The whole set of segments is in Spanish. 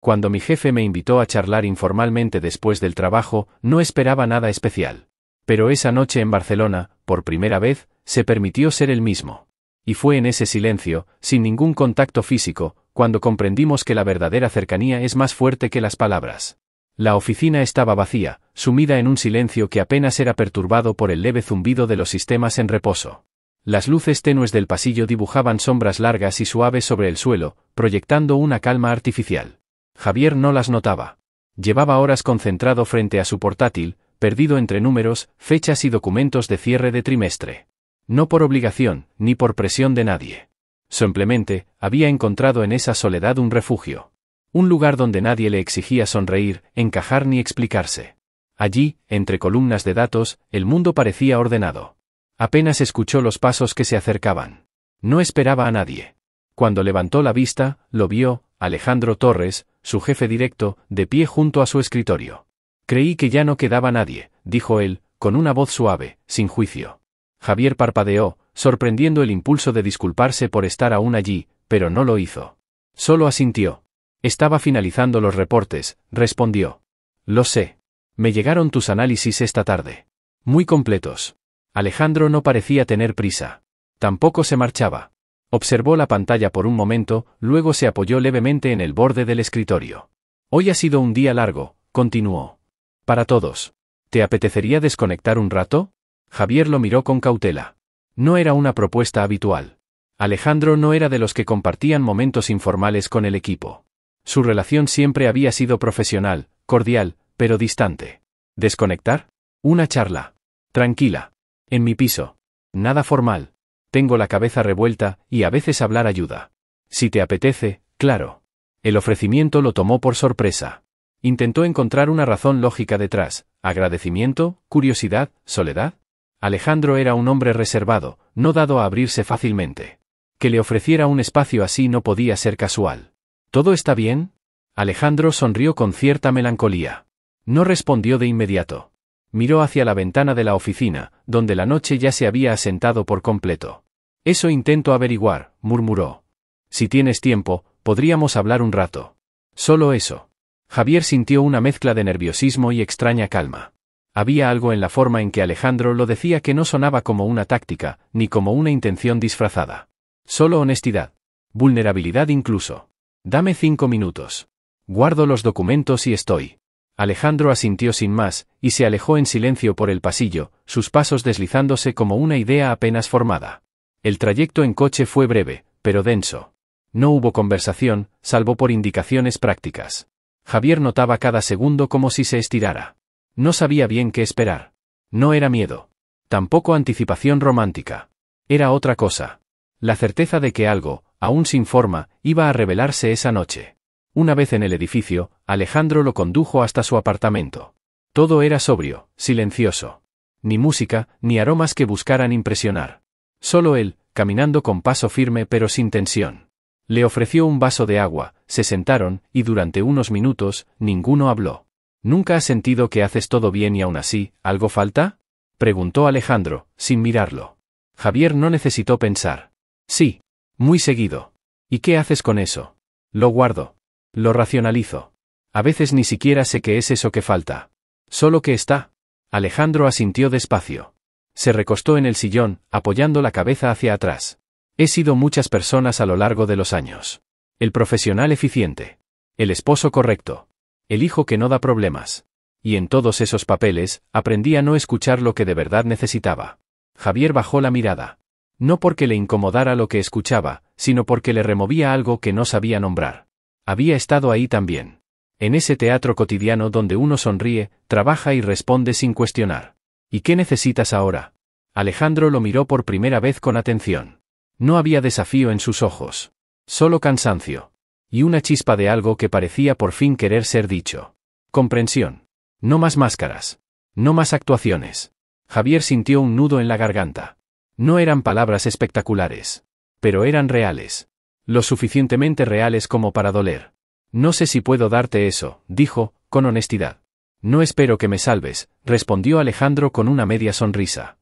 Cuando mi jefe me invitó a charlar informalmente después del trabajo, no esperaba nada especial. Pero esa noche en Barcelona, por primera vez, se permitió ser el mismo. Y fue en ese silencio, sin ningún contacto físico, cuando comprendimos que la verdadera cercanía es más fuerte que las palabras. La oficina estaba vacía, sumida en un silencio que apenas era perturbado por el leve zumbido de los sistemas en reposo. Las luces tenues del pasillo dibujaban sombras largas y suaves sobre el suelo, proyectando una calma artificial. Javier no las notaba. Llevaba horas concentrado frente a su portátil, perdido entre números, fechas y documentos de cierre de trimestre. No por obligación, ni por presión de nadie. Simplemente, había encontrado en esa soledad un refugio. Un lugar donde nadie le exigía sonreír, encajar ni explicarse. Allí, entre columnas de datos, el mundo parecía ordenado. Apenas escuchó los pasos que se acercaban. No esperaba a nadie. Cuando levantó la vista, lo vio, Alejandro Torres, su jefe directo, de pie junto a su escritorio. Creí que ya no quedaba nadie, dijo él, con una voz suave, sin juicio. Javier parpadeó, sorprendiendo el impulso de disculparse por estar aún allí, pero no lo hizo. Solo asintió. Estaba finalizando los reportes, respondió. Lo sé. Me llegaron tus análisis esta tarde. Muy completos. Alejandro no parecía tener prisa. Tampoco se marchaba. Observó la pantalla por un momento, luego se apoyó levemente en el borde del escritorio. Hoy ha sido un día largo, continuó. Para todos. ¿Te apetecería desconectar un rato? Javier lo miró con cautela. No era una propuesta habitual. Alejandro no era de los que compartían momentos informales con el equipo. Su relación siempre había sido profesional, cordial, pero distante. ¿Desconectar? Una charla. Tranquila. En mi piso. Nada formal. Tengo la cabeza revuelta, y a veces hablar ayuda. Si te apetece, claro. El ofrecimiento lo tomó por sorpresa. Intentó encontrar una razón lógica detrás. ¿Agradecimiento? ¿Curiosidad? ¿Soledad? Alejandro era un hombre reservado, no dado a abrirse fácilmente. Que le ofreciera un espacio así no podía ser casual. ¿Todo está bien? Alejandro sonrió con cierta melancolía. No respondió de inmediato. Miró hacia la ventana de la oficina, donde la noche ya se había asentado por completo. Eso intento averiguar, murmuró. Si tienes tiempo, podríamos hablar un rato. Solo eso. Javier sintió una mezcla de nerviosismo y extraña calma. Había algo en la forma en que Alejandro lo decía que no sonaba como una táctica, ni como una intención disfrazada. Solo honestidad. Vulnerabilidad incluso. Dame 5 minutos. Guardo los documentos y estoy. Alejandro asintió sin más, y se alejó en silencio por el pasillo, sus pasos deslizándose como una idea apenas formada. El trayecto en coche fue breve, pero denso. No hubo conversación, salvo por indicaciones prácticas. Javier notaba cada segundo como si se estirara. No sabía bien qué esperar. No era miedo. Tampoco anticipación romántica. Era otra cosa. La certeza de que algo, aún sin forma, iba a revelarse esa noche. Una vez en el edificio, Alejandro lo condujo hasta su apartamento. Todo era sobrio, silencioso. Ni música, ni aromas que buscaran impresionar. Solo él, caminando con paso firme pero sin tensión. Le ofreció un vaso de agua, se sentaron, y durante unos minutos, ninguno habló. ¿Nunca has sentido que haces todo bien y aún así, algo falta? Preguntó Alejandro, sin mirarlo. Javier no necesitó pensar. Sí. Muy seguido. ¿Y qué haces con eso? Lo guardo. Lo racionalizo. A veces ni siquiera sé qué es eso que falta. Solo que está. Alejandro asintió despacio. Se recostó en el sillón, apoyando la cabeza hacia atrás. He sido muchas personas a lo largo de los años. El profesional eficiente. El esposo correcto. El hijo que no da problemas. Y en todos esos papeles, aprendí a no escuchar lo que de verdad necesitaba. Javier bajó la mirada. No porque le incomodara lo que escuchaba, sino porque le removía algo que no sabía nombrar. Había estado ahí también. En ese teatro cotidiano donde uno sonríe, trabaja y responde sin cuestionar. ¿Y qué necesitas ahora? Alejandro lo miró por primera vez con atención. No había desafío en sus ojos. Solo cansancio. Y una chispa de algo que parecía por fin querer ser dicho. Comprensión. No más máscaras. No más actuaciones. Javier sintió un nudo en la garganta. No eran palabras espectaculares. Pero eran reales. Lo suficientemente reales como para doler. No sé si puedo darte eso, dijo, con honestidad. No espero que me salves, respondió Alejandro con una media sonrisa.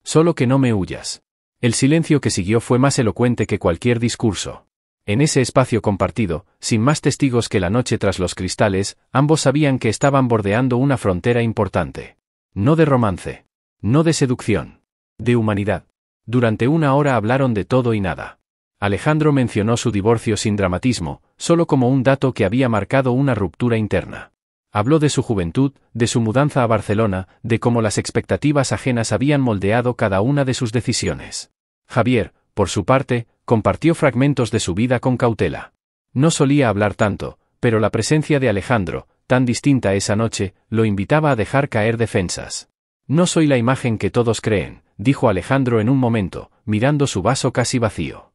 Solo que no me huyas. El silencio que siguió fue más elocuente que cualquier discurso. En ese espacio compartido, sin más testigos que la noche tras los cristales, ambos sabían que estaban bordeando una frontera importante. No de romance. No de seducción. De humanidad. Durante una hora hablaron de todo y nada. Alejandro mencionó su divorcio sin dramatismo, solo como un dato que había marcado una ruptura interna. Habló de su juventud, de su mudanza a Barcelona, de cómo las expectativas ajenas habían moldeado cada una de sus decisiones. Javier, por su parte, compartió fragmentos de su vida con cautela. No solía hablar tanto, pero la presencia de Alejandro, tan distinta esa noche, lo invitaba a dejar caer defensas. No soy la imagen que todos creen, dijo Alejandro en un momento, mirando su vaso casi vacío.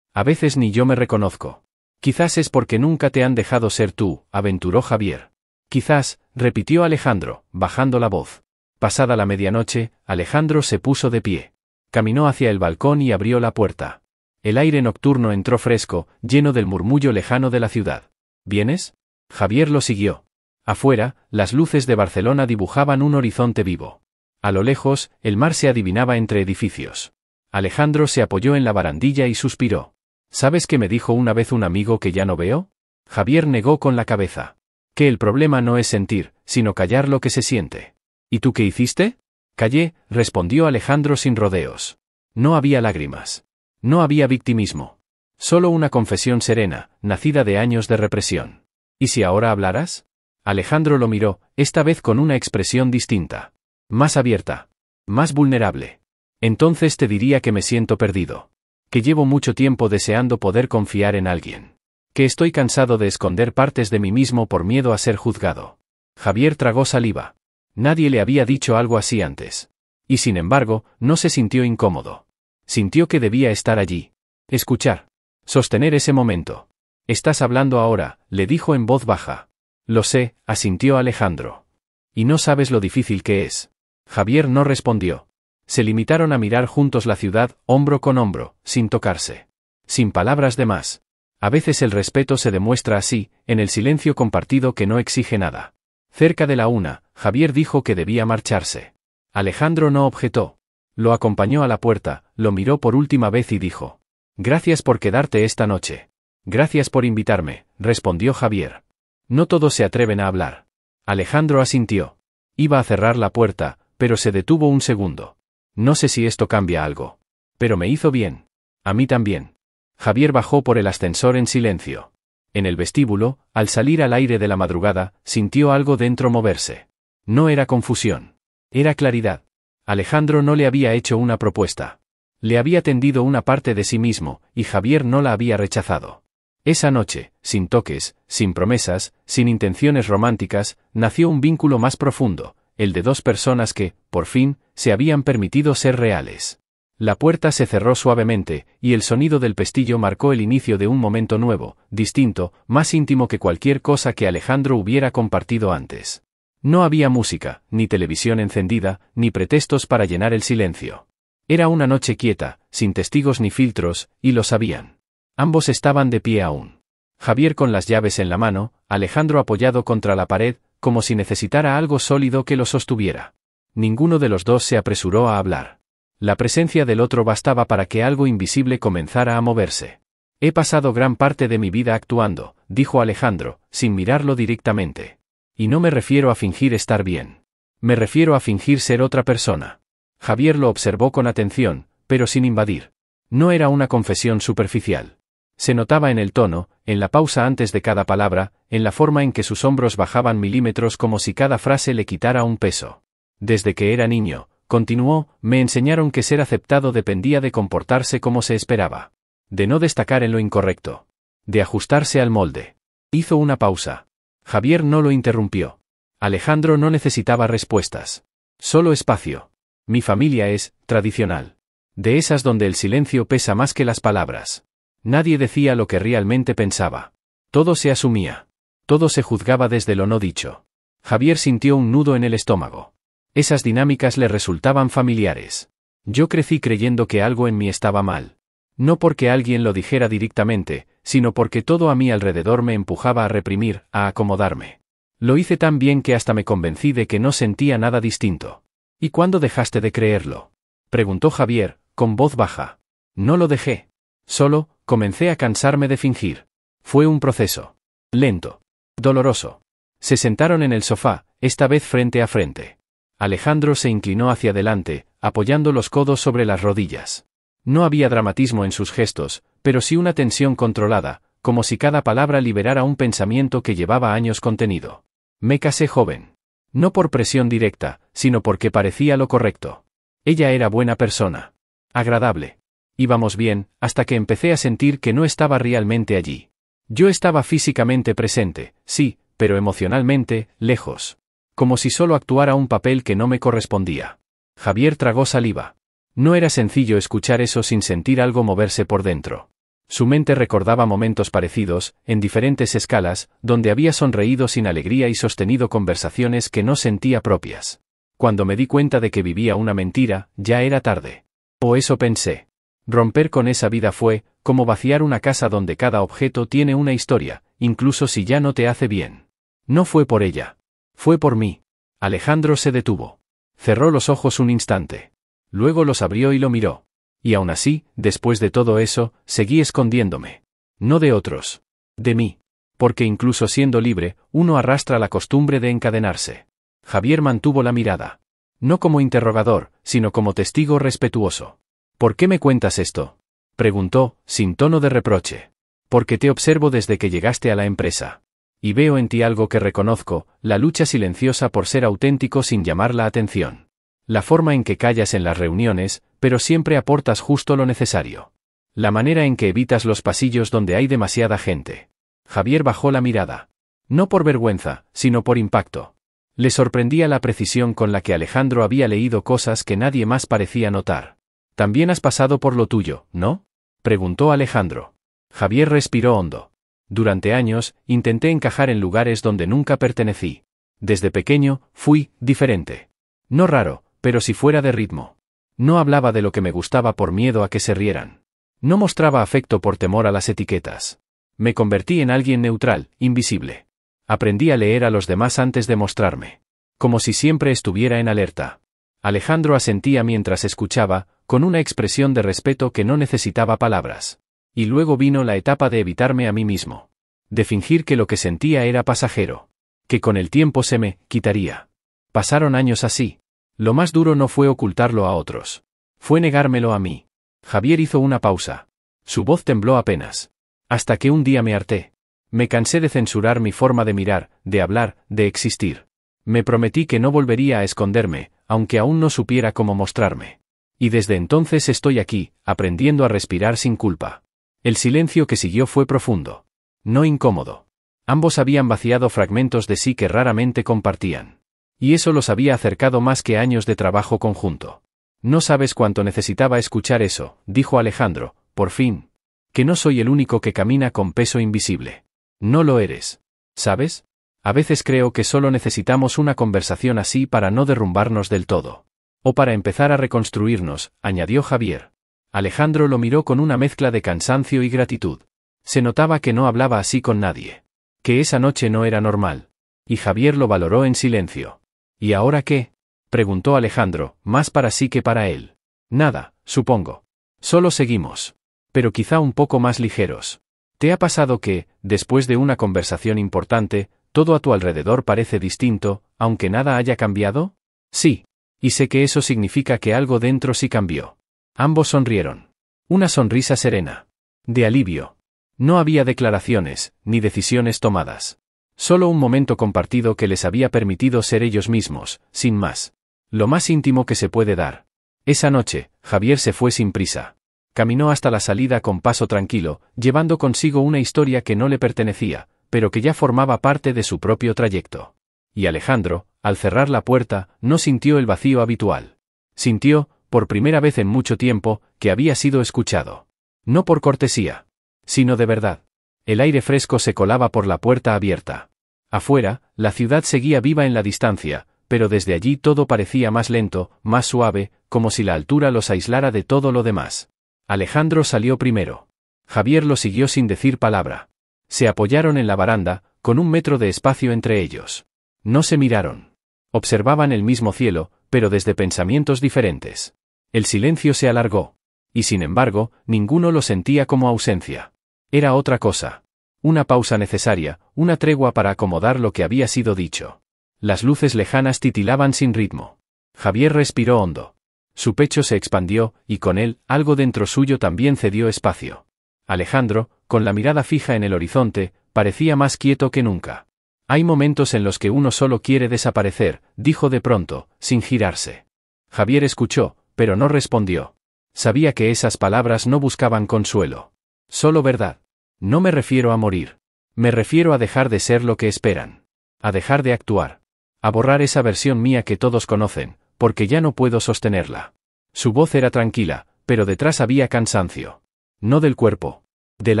A veces ni yo me reconozco. Quizás es porque nunca te han dejado ser tú, aventuró Javier. Quizás, repitió Alejandro, bajando la voz. Pasada la medianoche, Alejandro se puso de pie. Caminó hacia el balcón y abrió la puerta. El aire nocturno entró fresco, lleno del murmullo lejano de la ciudad. ¿Vienes? Javier lo siguió. Afuera, las luces de Barcelona dibujaban un horizonte vivo. A lo lejos, el mar se adivinaba entre edificios. Alejandro se apoyó en la barandilla y suspiró. ¿Sabes qué me dijo una vez un amigo que ya no veo? Javier negó con la cabeza. Que el problema no es sentir, sino callar lo que se siente. ¿Y tú qué hiciste? Callé, respondió Alejandro sin rodeos. No había lágrimas. No había victimismo. Solo una confesión serena, nacida de años de represión. ¿Y si ahora hablaras? Alejandro lo miró, esta vez con una expresión distinta. Más abierta. Más vulnerable. Entonces te diría que me siento perdido. Que llevo mucho tiempo deseando poder confiar en alguien. Que estoy cansado de esconder partes de mí mismo por miedo a ser juzgado. Javier tragó saliva. Nadie le había dicho algo así antes. Y sin embargo, no se sintió incómodo. Sintió que debía estar allí. Escuchar. Sostener ese momento. Estás hablando ahora, le dijo en voz baja. Lo sé, asintió Alejandro. Y no sabes lo difícil que es. Javier no respondió. Se limitaron a mirar juntos la ciudad, hombro con hombro, sin tocarse. Sin palabras de más. A veces el respeto se demuestra así, en el silencio compartido que no exige nada. Cerca de la 1, Javier dijo que debía marcharse. Alejandro no objetó. Lo acompañó a la puerta, lo miró por última vez y dijo. Gracias por quedarte esta noche. Gracias por invitarme, respondió Javier. No todos se atreven a hablar. Alejandro asintió. Iba a cerrar la puerta, pero se detuvo un segundo. No sé si esto cambia algo. Pero me hizo bien. A mí también. Javier bajó por el ascensor en silencio. En el vestíbulo, al salir al aire de la madrugada, sintió algo dentro moverse. No era confusión. Era claridad. Alejandro no le había hecho una propuesta. Le había tendido una parte de sí mismo, y Javier no la había rechazado. Esa noche, sin toques, sin promesas, sin intenciones románticas, nació un vínculo más profundo, el de dos personas que, por fin, se habían permitido ser reales. La puerta se cerró suavemente, y el sonido del pestillo marcó el inicio de un momento nuevo, distinto, más íntimo que cualquier cosa que Alejandro hubiera compartido antes. No había música, ni televisión encendida, ni pretextos para llenar el silencio. Era una noche quieta, sin testigos ni filtros, y lo sabían. Ambos estaban de pie aún. Javier con las llaves en la mano, Alejandro apoyado contra la pared, como si necesitara algo sólido que lo sostuviera. Ninguno de los dos se apresuró a hablar. La presencia del otro bastaba para que algo invisible comenzara a moverse. He pasado gran parte de mi vida actuando, dijo Alejandro, sin mirarlo directamente. Y no me refiero a fingir estar bien. Me refiero a fingir ser otra persona. Javier lo observó con atención, pero sin invadir. No era una confesión superficial. Se notaba en el tono, en la pausa antes de cada palabra, en la forma en que sus hombros bajaban milímetros como si cada frase le quitara un peso. Desde que era niño, continuó, me enseñaron que ser aceptado dependía de comportarse como se esperaba. De no destacar en lo incorrecto. De ajustarse al molde. Hizo una pausa. Javier no lo interrumpió. Alejandro no necesitaba respuestas. Solo espacio. Mi familia es, tradicional. De esas donde el silencio pesa más que las palabras. Nadie decía lo que realmente pensaba. Todo se asumía. Todo se juzgaba desde lo no dicho. Javier sintió un nudo en el estómago. Esas dinámicas le resultaban familiares. Yo crecí creyendo que algo en mí estaba mal. No porque alguien lo dijera directamente, sino porque todo a mi alrededor me empujaba a reprimir, a acomodarme. Lo hice tan bien que hasta me convencí de que no sentía nada distinto. ¿Y cuándo dejaste de creerlo? Preguntó Javier, con voz baja. No lo dejé. Solo, Comencé a cansarme de fingir. Fue un proceso. Lento. Doloroso. Se sentaron en el sofá, esta vez frente a frente. Alejandro se inclinó hacia adelante, apoyando los codos sobre las rodillas. No había dramatismo en sus gestos, pero sí una tensión controlada, como si cada palabra liberara un pensamiento que llevaba años contenido. Me casé joven. No por presión directa, sino porque parecía lo correcto. Ella era buena persona. Agradable. Íbamos bien, hasta que empecé a sentir que no estaba realmente allí. Yo estaba físicamente presente, sí, pero emocionalmente, lejos. Como si solo actuara un papel que no me correspondía. Javier tragó saliva. No era sencillo escuchar eso sin sentir algo moverse por dentro. Su mente recordaba momentos parecidos, en diferentes escalas, donde había sonreído sin alegría y sostenido conversaciones que no sentía propias. Cuando me di cuenta de que vivía una mentira, ya era tarde. O eso pensé. Romper con esa vida fue, como vaciar una casa donde cada objeto tiene una historia, incluso si ya no te hace bien. No fue por ella. Fue por mí. Alejandro se detuvo. Cerró los ojos un instante. Luego los abrió y lo miró. Y aún así, después de todo eso, seguí escondiéndome. No de otros. De mí. Porque incluso siendo libre, uno arrastra la costumbre de encadenarse. Javier mantuvo la mirada. No como interrogador, sino como testigo respetuoso. ¿Por qué me cuentas esto? Preguntó, sin tono de reproche. Porque te observo desde que llegaste a la empresa. Y veo en ti algo que reconozco, la lucha silenciosa por ser auténtico sin llamar la atención. La forma en que callas en las reuniones, pero siempre aportas justo lo necesario. La manera en que evitas los pasillos donde hay demasiada gente. Javier bajó la mirada. No por vergüenza, sino por impacto. Le sorprendía la precisión con la que Alejandro había leído cosas que nadie más parecía notar. También has pasado por lo tuyo, ¿no? Preguntó Alejandro. Javier respiró hondo. Durante años, intenté encajar en lugares donde nunca pertenecí. Desde pequeño, fui diferente. No raro, pero si fuera de ritmo. No hablaba de lo que me gustaba por miedo a que se rieran. No mostraba afecto por temor a las etiquetas. Me convertí en alguien neutral, invisible. Aprendí a leer a los demás antes de mostrarme. Como si siempre estuviera en alerta. Alejandro asentía mientras escuchaba, con una expresión de respeto que no necesitaba palabras. Y luego vino la etapa de evitarme a mí mismo. De fingir que lo que sentía era pasajero. Que con el tiempo se me quitaría. Pasaron años así. Lo más duro no fue ocultarlo a otros. Fue negármelo a mí. Javier hizo una pausa. Su voz tembló apenas. Hasta que un día me harté. Me cansé de censurar mi forma de mirar, de hablar, de existir. Me prometí que no volvería a esconderme, aunque aún no supiera cómo mostrarme. Y desde entonces estoy aquí, aprendiendo a respirar sin culpa. El silencio que siguió fue profundo. No incómodo. Ambos habían vaciado fragmentos de sí que raramente compartían. Y eso los había acercado más que años de trabajo conjunto. No sabes cuánto necesitaba escuchar eso, dijo Alejandro, por fin. Que no soy el único que camina con peso invisible. No lo eres. ¿Sabes? A veces creo que solo necesitamos una conversación así para no derrumbarnos del todo. O para empezar a reconstruirnos, añadió Javier. Alejandro lo miró con una mezcla de cansancio y gratitud. Se notaba que no hablaba así con nadie. Que esa noche no era normal. Y Javier lo valoró en silencio. ¿Y ahora qué? Preguntó Alejandro, más para sí que para él. Nada, supongo. Solo seguimos. Pero quizá un poco más ligeros. ¿Te ha pasado que, después de una conversación importante, todo a tu alrededor parece distinto, aunque nada haya cambiado? Sí. Y sé que eso significa que algo dentro sí cambió. Ambos sonrieron. Una sonrisa serena. De alivio. No había declaraciones, ni decisiones tomadas. Solo un momento compartido que les había permitido ser ellos mismos, sin más. Lo más íntimo que se puede dar. Esa noche, Javier se fue sin prisa. Caminó hasta la salida con paso tranquilo, llevando consigo una historia que no le pertenecía, pero que ya formaba parte de su propio trayecto. Y Alejandro, al cerrar la puerta, no sintió el vacío habitual. Sintió, por primera vez en mucho tiempo, que había sido escuchado. No por cortesía, sino de verdad. El aire fresco se colaba por la puerta abierta. Afuera, la ciudad seguía viva en la distancia, pero desde allí todo parecía más lento, más suave, como si la altura los aislara de todo lo demás. Alejandro salió primero. Javier lo siguió sin decir palabra. Se apoyaron en la baranda, con 1 metro de espacio entre ellos. No se miraron. Observaban el mismo cielo, pero desde pensamientos diferentes. El silencio se alargó. Y sin embargo, ninguno lo sentía como ausencia. Era otra cosa. Una pausa necesaria, una tregua para acomodar lo que había sido dicho. Las luces lejanas titilaban sin ritmo. Javier respiró hondo. Su pecho se expandió, y con él, algo dentro suyo también cedió espacio. Alejandro, con la mirada fija en el horizonte, parecía más quieto que nunca. Hay momentos en los que uno solo quiere desaparecer, dijo de pronto, sin girarse. Javier escuchó, pero no respondió. Sabía que esas palabras no buscaban consuelo. Solo verdad. No me refiero a morir. Me refiero a dejar de ser lo que esperan. A dejar de actuar. A borrar esa versión mía que todos conocen, porque ya no puedo sostenerla. Su voz era tranquila, pero detrás había cansancio. No del cuerpo. Del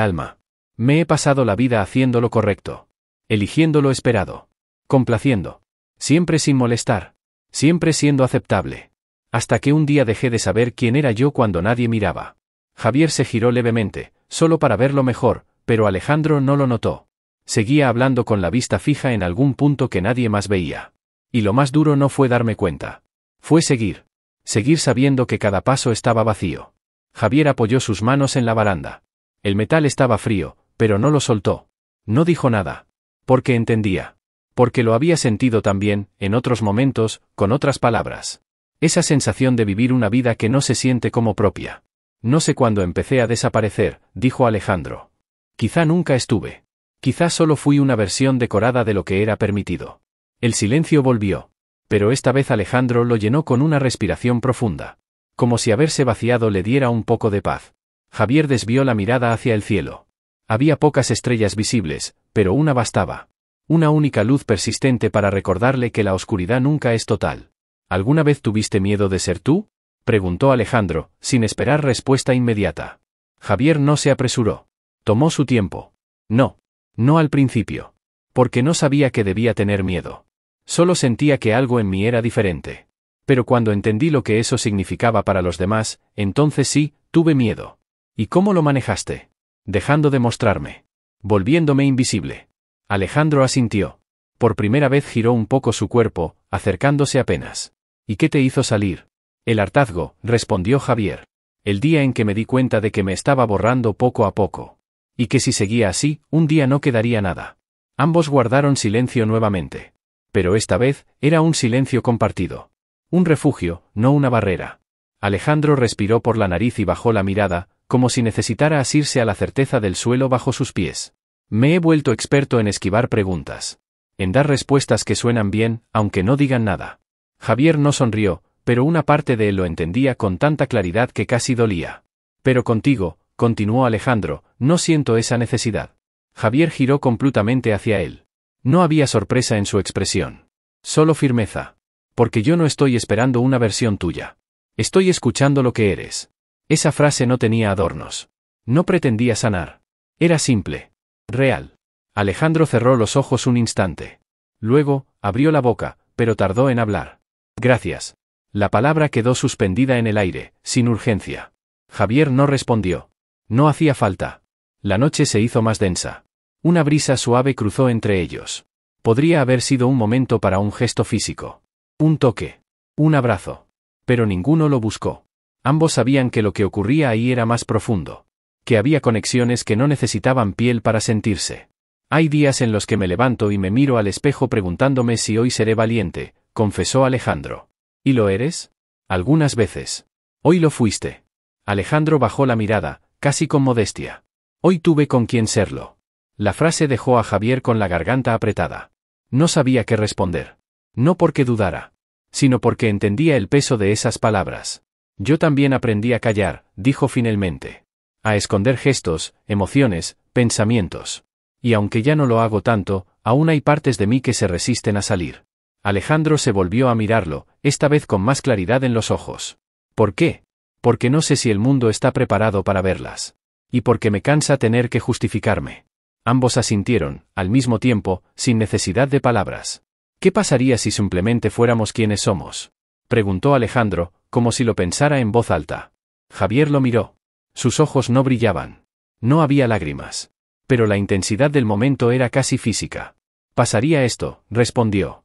alma. Me he pasado la vida haciendo lo correcto. Eligiendo lo esperado. Complaciendo. Siempre sin molestar. Siempre siendo aceptable. Hasta que un día dejé de saber quién era yo cuando nadie miraba. Javier se giró levemente, solo para verlo mejor, pero Alejandro no lo notó. Seguía hablando con la vista fija en algún punto que nadie más veía. Y lo más duro no fue darme cuenta. Fue seguir. Seguir sabiendo que cada paso estaba vacío. Javier apoyó sus manos en la baranda. El metal estaba frío, pero no lo soltó. No dijo nada. Porque entendía. Porque lo había sentido también, en otros momentos, con otras palabras. Esa sensación de vivir una vida que no se siente como propia. No sé cuándo empecé a desaparecer, dijo Alejandro. Quizá nunca estuve. Quizá solo fui una versión decorada de lo que era permitido. El silencio volvió. Pero esta vez Alejandro lo llenó con una respiración profunda. Como si haberse vaciado le diera un poco de paz. Javier desvió la mirada hacia el cielo. Había pocas estrellas visibles, pero una bastaba. Una única luz persistente para recordarle que la oscuridad nunca es total. ¿Alguna vez tuviste miedo de ser tú?, preguntó Alejandro, sin esperar respuesta inmediata. Javier no se apresuró. Tomó su tiempo. No. No al principio. Porque no sabía que debía tener miedo. Solo sentía que algo en mí era diferente. Pero cuando entendí lo que eso significaba para los demás, entonces sí, tuve miedo. ¿Y cómo lo manejaste? Dejando de mostrarme. Volviéndome invisible. Alejandro asintió. Por primera vez giró un poco su cuerpo, acercándose apenas. ¿Y qué te hizo salir? El hartazgo, respondió Javier. El día en que me di cuenta de que me estaba borrando poco a poco. Y que si seguía así, un día no quedaría nada. Ambos guardaron silencio nuevamente. Pero esta vez, era un silencio compartido. Un refugio, no una barrera. Alejandro respiró por la nariz y bajó la mirada, como si necesitara asirse a la certeza del suelo bajo sus pies. Me he vuelto experto en esquivar preguntas. En dar respuestas que suenan bien, aunque no digan nada. Javier no sonrió, pero una parte de él lo entendía con tanta claridad que casi dolía. Pero contigo, continuó Alejandro, no siento esa necesidad. Javier giró completamente hacia él. No había sorpresa en su expresión. Solo firmeza. Porque yo no estoy esperando una versión tuya. Estoy escuchando lo que eres. Esa frase no tenía adornos. No pretendía sanar. Era simple. Real. Alejandro cerró los ojos un instante. Luego, abrió la boca, pero tardó en hablar. Gracias. La palabra quedó suspendida en el aire, sin urgencia. Javier no respondió. No hacía falta. La noche se hizo más densa. Una brisa suave cruzó entre ellos. Podría haber sido un momento para un gesto físico. Un toque. Un abrazo. Pero ninguno lo buscó. Ambos sabían que lo que ocurría ahí era más profundo. Que había conexiones que no necesitaban piel para sentirse. Hay días en los que me levanto y me miro al espejo preguntándome si hoy seré valiente, confesó Alejandro. ¿Y lo eres? Algunas veces. Hoy lo fuiste. Alejandro bajó la mirada, casi con modestia. Hoy tuve con quien serlo. La frase dejó a Javier con la garganta apretada. No sabía qué responder. No porque dudara, sino porque entendía el peso de esas palabras. Yo también aprendí a callar, dijo finalmente. A esconder gestos, emociones, pensamientos. Y aunque ya no lo hago tanto, aún hay partes de mí que se resisten a salir. Alejandro se volvió a mirarlo, esta vez con más claridad en los ojos. ¿Por qué? Porque no sé si el mundo está preparado para verlas. Y porque me cansa tener que justificarme. Ambos asintieron, al mismo tiempo, sin necesidad de palabras. ¿Qué pasaría si simplemente fuéramos quienes somos?, preguntó Alejandro, como si lo pensara en voz alta. Javier lo miró. Sus ojos no brillaban. No había lágrimas. Pero la intensidad del momento era casi física. Pasaría esto, respondió.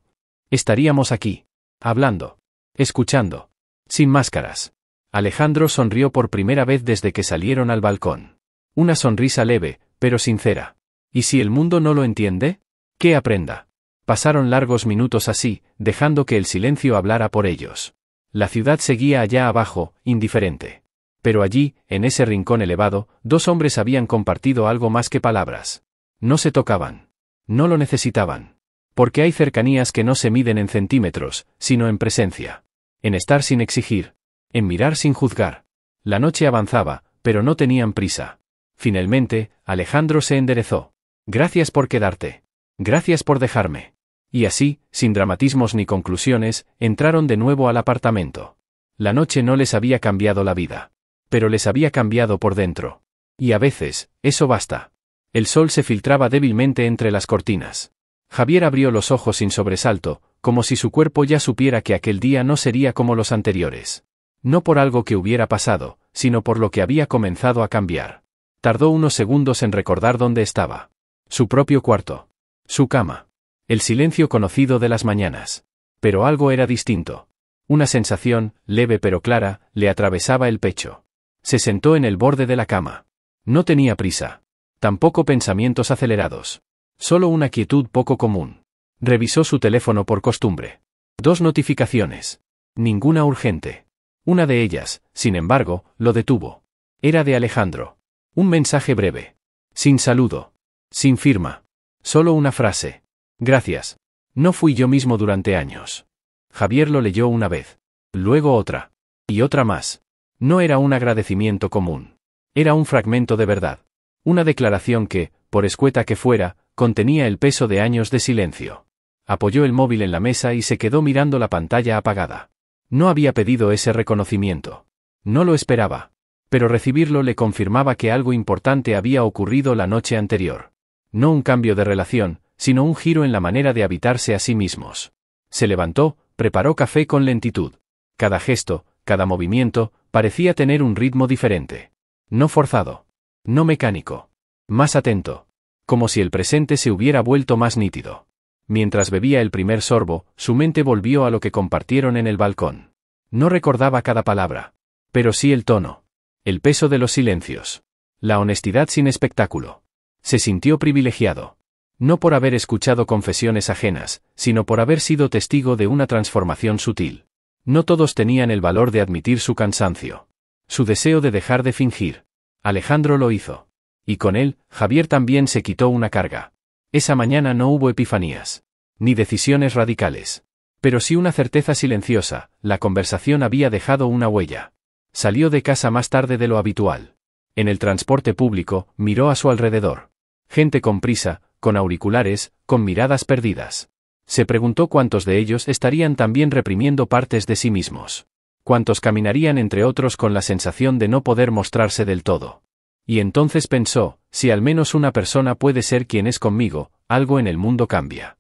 Estaríamos aquí. Hablando. Escuchando. Sin máscaras. Alejandro sonrió por primera vez desde que salieron al balcón. Una sonrisa leve, pero sincera. ¿Y si el mundo no lo entiende? ¿Qué aprenda? Pasaron largos minutos así, dejando que el silencio hablara por ellos. La ciudad seguía allá abajo, indiferente. Pero allí, en ese rincón elevado, dos hombres habían compartido algo más que palabras. No se tocaban. No lo necesitaban. Porque hay cercanías que no se miden en centímetros, sino en presencia. En estar sin exigir. En mirar sin juzgar. La noche avanzaba, pero no tenían prisa. Finalmente, Alejandro se enderezó. Gracias por quedarte. Gracias por dejarme. Y así, sin dramatismos ni conclusiones, entraron de nuevo al apartamento. La noche no les había cambiado la vida. Pero les había cambiado por dentro. Y a veces, eso basta. El sol se filtraba débilmente entre las cortinas. Javier abrió los ojos sin sobresalto, como si su cuerpo ya supiera que aquel día no sería como los anteriores. No por algo que hubiera pasado, sino por lo que había comenzado a cambiar. Tardó unos segundos en recordar dónde estaba. Su propio cuarto. Su cama. El silencio conocido de las mañanas. Pero algo era distinto. Una sensación, leve pero clara, le atravesaba el pecho. Se sentó en el borde de la cama. No tenía prisa. Tampoco pensamientos acelerados. Solo una quietud poco común. Revisó su teléfono por costumbre. 2 notificaciones. Ninguna urgente. Una de ellas, sin embargo, lo detuvo. Era de Alejandro. Un mensaje breve. Sin saludo. Sin firma. Solo una frase. Gracias. No fui yo mismo durante años. Javier lo leyó una vez. Luego otra. Y otra más. No era un agradecimiento común. Era un fragmento de verdad. Una declaración que, por escueta que fuera, contenía el peso de años de silencio. Apoyó el móvil en la mesa y se quedó mirando la pantalla apagada. No había pedido ese reconocimiento. No lo esperaba. Pero recibirlo le confirmaba que algo importante había ocurrido la noche anterior. No un cambio de relación, sino un giro en la manera de habitarse a sí mismos. Se levantó, preparó café con lentitud. Cada gesto, cada movimiento, parecía tener un ritmo diferente. No forzado. No mecánico. Más atento. Como si el presente se hubiera vuelto más nítido. Mientras bebía el primer sorbo, su mente volvió a lo que compartieron en el balcón. No recordaba cada palabra. Pero sí el tono. El peso de los silencios. La honestidad sin espectáculo. Se sintió privilegiado. No por haber escuchado confesiones ajenas, sino por haber sido testigo de una transformación sutil. No todos tenían el valor de admitir su cansancio. Su deseo de dejar de fingir. Alejandro lo hizo. Y con él, Javier también se quitó una carga. Esa mañana no hubo epifanías. Ni decisiones radicales. Pero sí una certeza silenciosa, la conversación había dejado una huella. Salió de casa más tarde de lo habitual. En el transporte público, miró a su alrededor. Gente con prisa, con auriculares, con miradas perdidas. Se preguntó cuántos de ellos estarían también reprimiendo partes de sí mismos. Cuántos caminarían entre otros con la sensación de no poder mostrarse del todo. Y entonces pensó, si al menos una persona puede ser quien es conmigo, algo en el mundo cambia.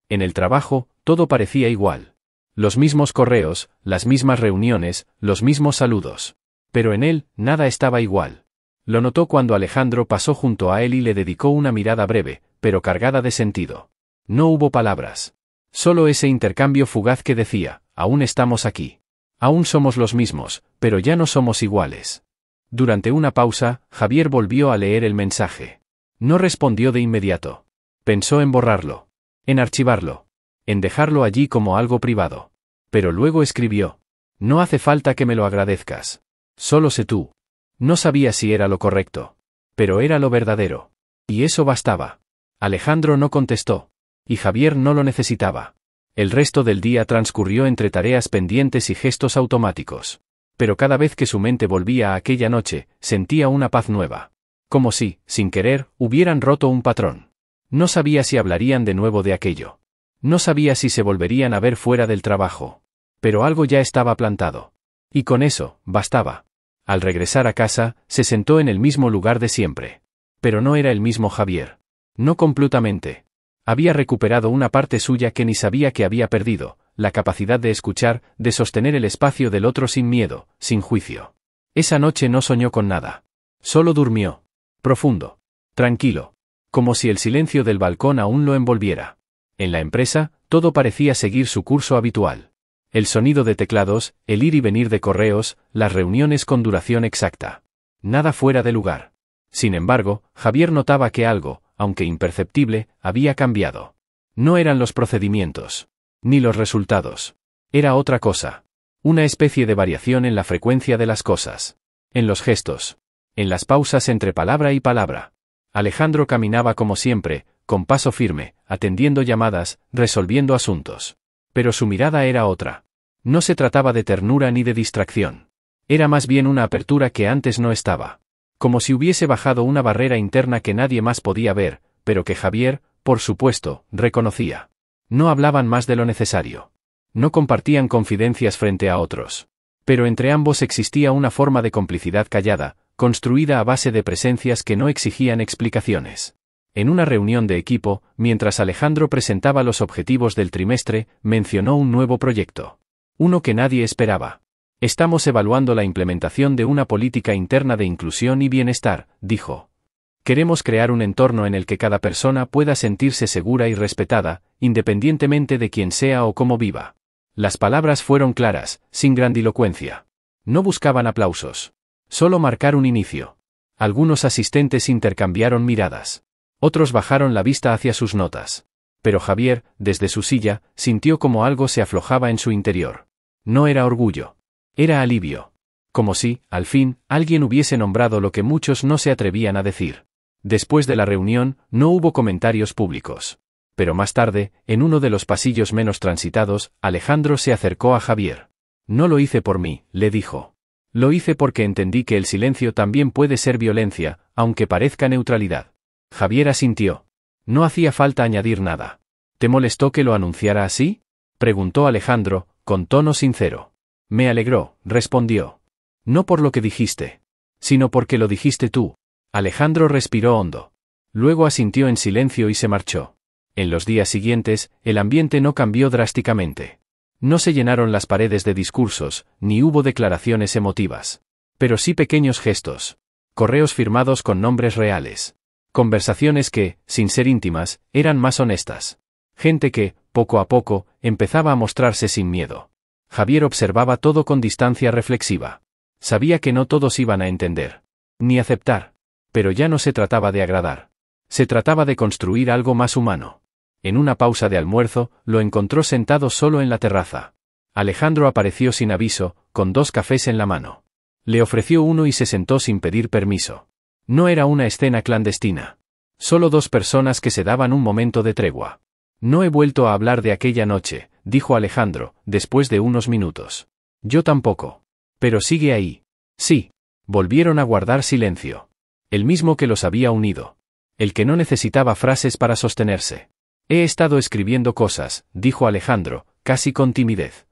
En el trabajo, todo parecía igual. Los mismos correos, las mismas reuniones, los mismos saludos. Pero en él, nada estaba igual. Lo notó cuando Alejandro pasó junto a él y le dedicó una mirada breve, pero cargada de sentido. No hubo palabras. Solo ese intercambio fugaz que decía, aún estamos aquí. Aún somos los mismos, pero ya no somos iguales. Durante una pausa, Javier volvió a leer el mensaje. No respondió de inmediato. Pensó en borrarlo. En archivarlo. En dejarlo allí como algo privado. Pero luego escribió. No hace falta que me lo agradezcas. Solo sé tú. No sabía si era lo correcto. Pero era lo verdadero. Y eso bastaba. Alejandro no contestó. Y Javier no lo necesitaba. El resto del día transcurrió entre tareas pendientes y gestos automáticos. Pero cada vez que su mente volvía a aquella noche, sentía una paz nueva. Como si, sin querer, hubieran roto un patrón. No sabía si hablarían de nuevo de aquello. No sabía si se volverían a ver fuera del trabajo. Pero algo ya estaba plantado. Y con eso, bastaba. Al regresar a casa, se sentó en el mismo lugar de siempre. Pero no era el mismo Javier. No completamente. Había recuperado una parte suya que ni sabía que había perdido, la capacidad de escuchar, de sostener el espacio del otro sin miedo, sin juicio. Esa noche no soñó con nada. Solo durmió. Profundo. Tranquilo. Como si el silencio del balcón aún lo envolviera. En la empresa, todo parecía seguir su curso habitual. El sonido de teclados, el ir y venir de correos, las reuniones con duración exacta. Nada fuera de lugar. Sin embargo, Javier notaba que algo, aunque imperceptible, había cambiado. No eran los procedimientos. Ni los resultados. Era otra cosa. Una especie de variación en la frecuencia de las cosas. En los gestos. En las pausas entre palabra y palabra. Alejandro caminaba como siempre, con paso firme, atendiendo llamadas, resolviendo asuntos. Pero su mirada era otra. No se trataba de ternura ni de distracción. Era más bien una apertura que antes no estaba. Como si hubiese bajado una barrera interna que nadie más podía ver, pero que Javier, por supuesto, reconocía. No hablaban más de lo necesario. No compartían confidencias frente a otros. Pero entre ambos existía una forma de complicidad callada, construida a base de presencias que no exigían explicaciones. En una reunión de equipo, mientras Alejandro presentaba los objetivos del trimestre, mencionó un nuevo proyecto. Uno que nadie esperaba. Estamos evaluando la implementación de una política interna de inclusión y bienestar, dijo. Queremos crear un entorno en el que cada persona pueda sentirse segura y respetada, independientemente de quién sea o cómo viva. Las palabras fueron claras, sin grandilocuencia. No buscaban aplausos. Solo marcar un inicio. Algunos asistentes intercambiaron miradas. Otros bajaron la vista hacia sus notas. Pero Javier, desde su silla, sintió como algo se aflojaba en su interior. No era orgullo. Era alivio. Como si, al fin, alguien hubiese nombrado lo que muchos no se atrevían a decir. Después de la reunión, no hubo comentarios públicos. Pero más tarde, en uno de los pasillos menos transitados, Alejandro se acercó a Javier. No lo hice por mí, le dijo. Lo hice porque entendí que el silencio también puede ser violencia, aunque parezca neutralidad. Javier asintió. No hacía falta añadir nada. ¿Te molestó que lo anunciara así? Preguntó Alejandro, con tono sincero. Me alegró, respondió. No por lo que dijiste, sino porque lo dijiste tú. Alejandro respiró hondo. Luego asintió en silencio y se marchó. En los días siguientes, el ambiente no cambió drásticamente. No se llenaron las paredes de discursos, ni hubo declaraciones emotivas. Pero sí pequeños gestos. Correos firmados con nombres reales. Conversaciones que, sin ser íntimas, eran más honestas. Gente que, poco a poco, empezaba a mostrarse sin miedo. Javier observaba todo con distancia reflexiva. Sabía que no todos iban a entender. Ni aceptar. Pero ya no se trataba de agradar. Se trataba de construir algo más humano. En una pausa de almuerzo, lo encontró sentado solo en la terraza. Alejandro apareció sin aviso, con 2 cafés en la mano. Le ofreció uno y se sentó sin pedir permiso. No era una escena clandestina. Solo 2 personas que se daban un momento de tregua. No he vuelto a hablar de aquella noche, dijo Alejandro, después de unos minutos. Yo tampoco. Pero sigue ahí. Sí. Volvieron a guardar silencio. El mismo que los había unido. El que no necesitaba frases para sostenerse. He estado escribiendo cosas, dijo Alejandro, casi con timidez.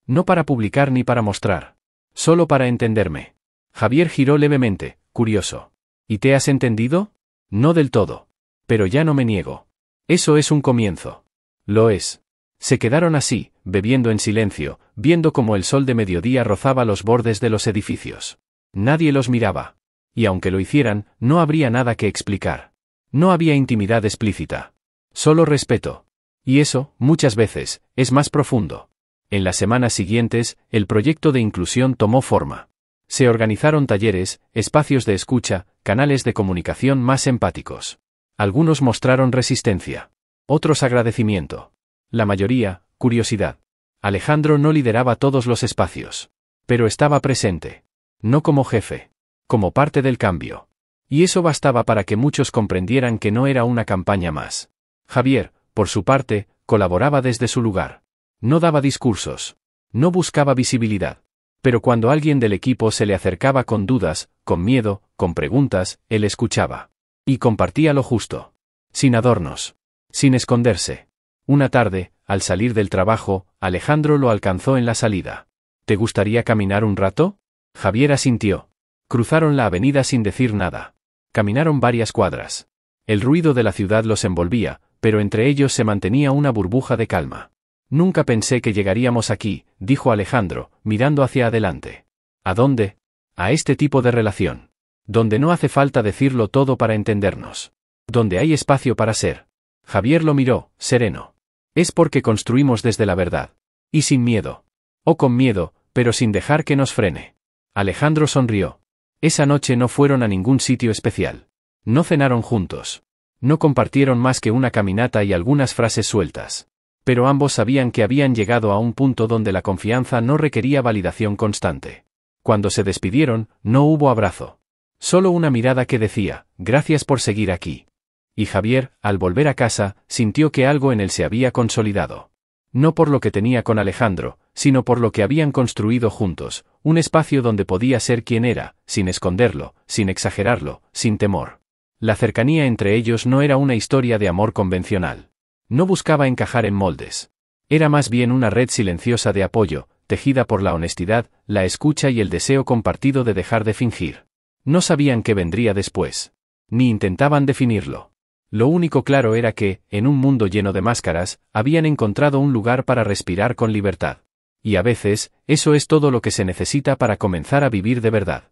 No para publicar ni para mostrar. Solo para entenderme. Javier giró levemente, curioso. ¿Y te has entendido? No del todo. Pero ya no me niego. Eso es un comienzo. Lo es. Se quedaron así, bebiendo en silencio, viendo cómo el sol de mediodía rozaba los bordes de los edificios. Nadie los miraba. Y aunque lo hicieran, no habría nada que explicar. No había intimidad explícita. Solo respeto. Y eso, muchas veces, es más profundo. En las semanas siguientes, el proyecto de inclusión tomó forma. Se organizaron talleres, espacios de escucha, canales de comunicación más empáticos. Algunos mostraron resistencia. Otros agradecimiento. La mayoría, curiosidad. Alejandro no lideraba todos los espacios. Pero estaba presente. No como jefe. Como parte del cambio. Y eso bastaba para que muchos comprendieran que no era una campaña más. Javier, por su parte, colaboraba desde su lugar. No daba discursos. No buscaba visibilidad. Pero cuando alguien del equipo se le acercaba con dudas, con miedo, con preguntas, él escuchaba. Y compartía lo justo. Sin adornos. Sin esconderse. Una tarde, al salir del trabajo, Alejandro lo alcanzó en la salida. ¿Te gustaría caminar un rato? Javier asintió. Cruzaron la avenida sin decir nada. Caminaron varias cuadras. El ruido de la ciudad los envolvía, pero entre ellos se mantenía una burbuja de calma. Nunca pensé que llegaríamos aquí, dijo Alejandro, mirando hacia adelante. ¿A dónde? A este tipo de relación. Donde no hace falta decirlo todo para entendernos. Donde hay espacio para ser. Javier lo miró, sereno. Es porque construimos desde la verdad. Y sin miedo. O con miedo, pero sin dejar que nos frene. Alejandro sonrió. Esa noche no fueron a ningún sitio especial. No cenaron juntos. No compartieron más que una caminata y algunas frases sueltas. Pero ambos sabían que habían llegado a un punto donde la confianza no requería validación constante. Cuando se despidieron, no hubo abrazo. Solo una mirada que decía, gracias por seguir aquí. Y Javier, al volver a casa, sintió que algo en él se había consolidado. No por lo que tenía con Alejandro, sino por lo que habían construido juntos, un espacio donde podía ser quien era, sin esconderlo, sin exagerarlo, sin temor. La cercanía entre ellos no era una historia de amor convencional. No buscaba encajar en moldes. Era más bien una red silenciosa de apoyo, tejida por la honestidad, la escucha y el deseo compartido de dejar de fingir. No sabían qué vendría después. Ni intentaban definirlo. Lo único claro era que, en un mundo lleno de máscaras, habían encontrado un lugar para respirar con libertad. Y a veces, eso es todo lo que se necesita para comenzar a vivir de verdad.